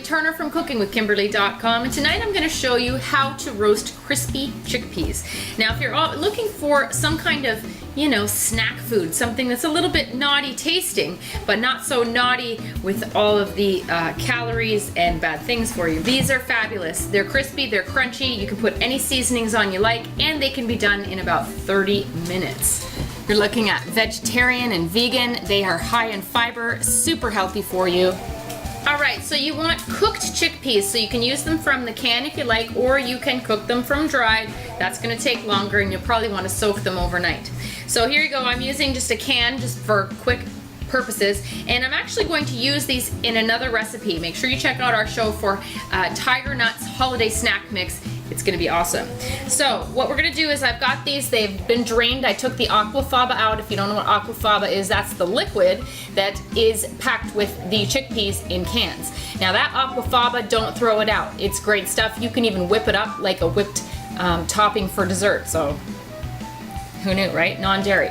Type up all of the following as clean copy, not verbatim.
Kimberly Turner from cookingwithkimberly.com, and tonight I'm going to show you how to roast crispy chickpeas. Now, if you're looking for some kind of, snack food, something that's a little bit naughty tasting, but not so naughty with all of the calories and bad things for you, these are fabulous. They're crispy, they're crunchy, you can put any seasonings on you like, and they can be done in about 30 minutes. You're looking at vegetarian and vegan. They are high in fiber, super healthy for you. Alright, so you want cooked chickpeas, so you can use them from the can if you like, or you can cook them from dried. That's going to take longer and you'll probably want to soak them overnight. So here you go, I'm using just a can just for quick purposes, and I'm actually going to use these in another recipe. Make sure you check out our show for Tiger Nuts Holiday Snack Mix. It's going to be awesome. So what we're going to do is I've got these, they've been drained. I took the aquafaba out. If you don't know what aquafaba is, that's the liquid that is packed with the chickpeas in cans. Now that aquafaba, don't throw it out. It's great stuff. You can even whip it up like a whipped topping for dessert. So who knew, right? Non-dairy.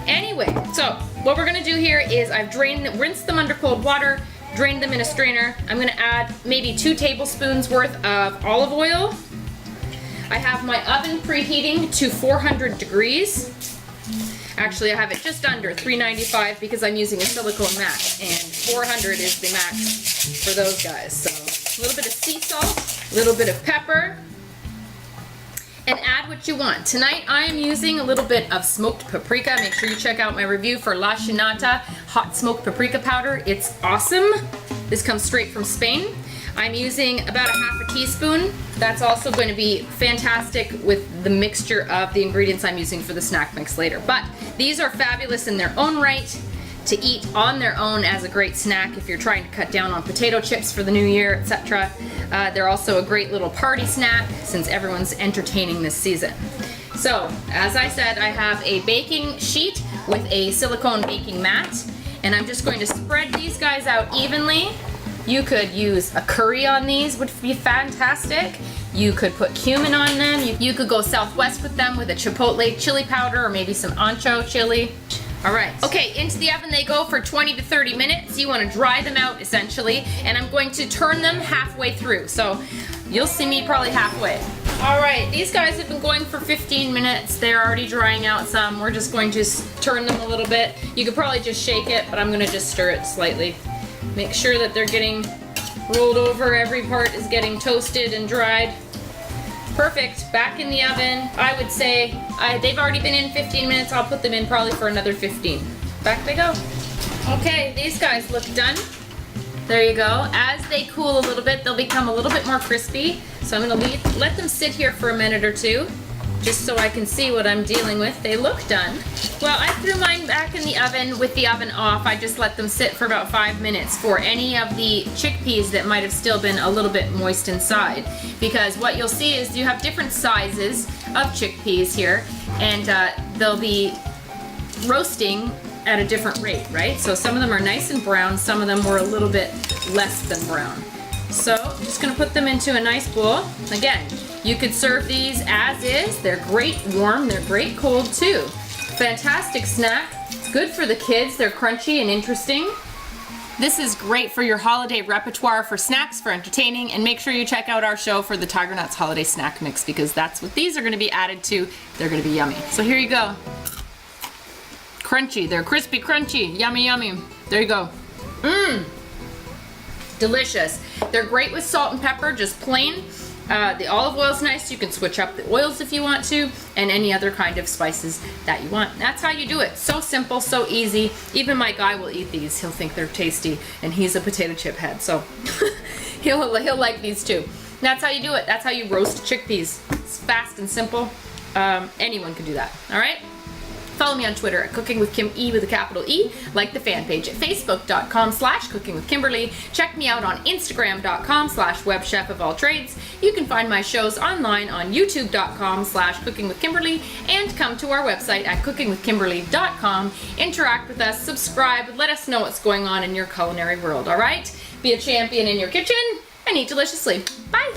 Anyway, so what we're going to do here is I've rinsed them under cold water, drained them in a strainer. I'm going to add maybe 2 tablespoons worth of olive oil. I have my oven preheating to 400 degrees. Actually, I have it just under 395 because I'm using a silicone mat, and 400 is the max for those guys. So a little bit of sea salt, a little bit of pepper, and add what you want. Tonight I am using a little bit of smoked paprika. Make sure you check out my review for La Chinata hot smoked paprika powder. It's awesome. This comes straight from Spain. I'm using about a half a teaspoon. That's also going to be fantastic with the mixture of the ingredients I'm using for the snack mix later. But these are fabulous in their own right to eat on their own as a great snack if you're trying to cut down on potato chips for the new year, etc. They're also a great little party snack since everyone's entertaining this season. So, as I said, I have a baking sheet with a silicone baking mat, and I'm just going to spread these guys out evenly. You could use a curry on these, would be fantastic. You could put cumin on them. You could go Southwest with them with a chipotle chili powder or maybe some ancho chili. All right, okay, into the oven they go for 20 to 30 minutes. You want to dry them out essentially, and I'm going to turn them halfway through. So you'll see me probably halfway. All right, these guys have been going for 15 minutes. They're already drying out some. We're just going to turn them a little bit. You could probably just shake it, but I'm going to just stir it slightly. Make sure that they're getting rolled over, every part is getting toasted and dried. Perfect, back in the oven. I would say they've already been in 15 minutes. I'll put them in probably for another 15. Back they go. Okay, these guys look done. There you go. As they cool a little bit, they'll become a little bit more crispy. So I'm gonna let them sit here for a minute or two, just so I can see what I'm dealing with. They look done. Well, I threw mine back in the oven with the oven off. I just let them sit for about 5 minutes for any of the chickpeas that might have still been a little bit moist inside. Because what you'll see is you have different sizes of chickpeas here, and they'll be roasting at a different rate, right? So some of them are nice and brown, some of them were a little bit less than brown. So I'm just gonna put them into a nice bowl. Again, you could serve these as is. They're great warm, they're great cold too. Fantastic snack, good for the kids, they're crunchy and interesting. This is great for your holiday repertoire for snacks, for entertaining, and make sure you check out our show for the Tiger Nuts Holiday Snack Mix because that's what these are gonna be added to. They're gonna be yummy. So here you go. Crunchy, they're crispy, crunchy, yummy, yummy. There you go. Mmm, delicious. They're great with salt and pepper, just plain. The olive oil is nice. You can switch up the oils if you want to, and any other kind of spices that you want. That's how you do it. So simple, so easy. Even my guy will eat these. He'll think they're tasty, and he's a potato chip head, so he'll like these too. That's how you do it. That's how you roast chickpeas. It's fast and simple. Anyone can do that. All right. Follow me on Twitter at Cooking with Kim E with a capital E. Like the fan page at facebook.com/cookingwithkimberly. Check me out on instagram.com/webchefofalltrades. You can find my shows online on youtube.com/cookingwithkimberly and come to our website at cookingwithkimberly.com. Interact with us, subscribe, let us know what's going on in your culinary world, all right? Be a champion in your kitchen and eat deliciously. Bye.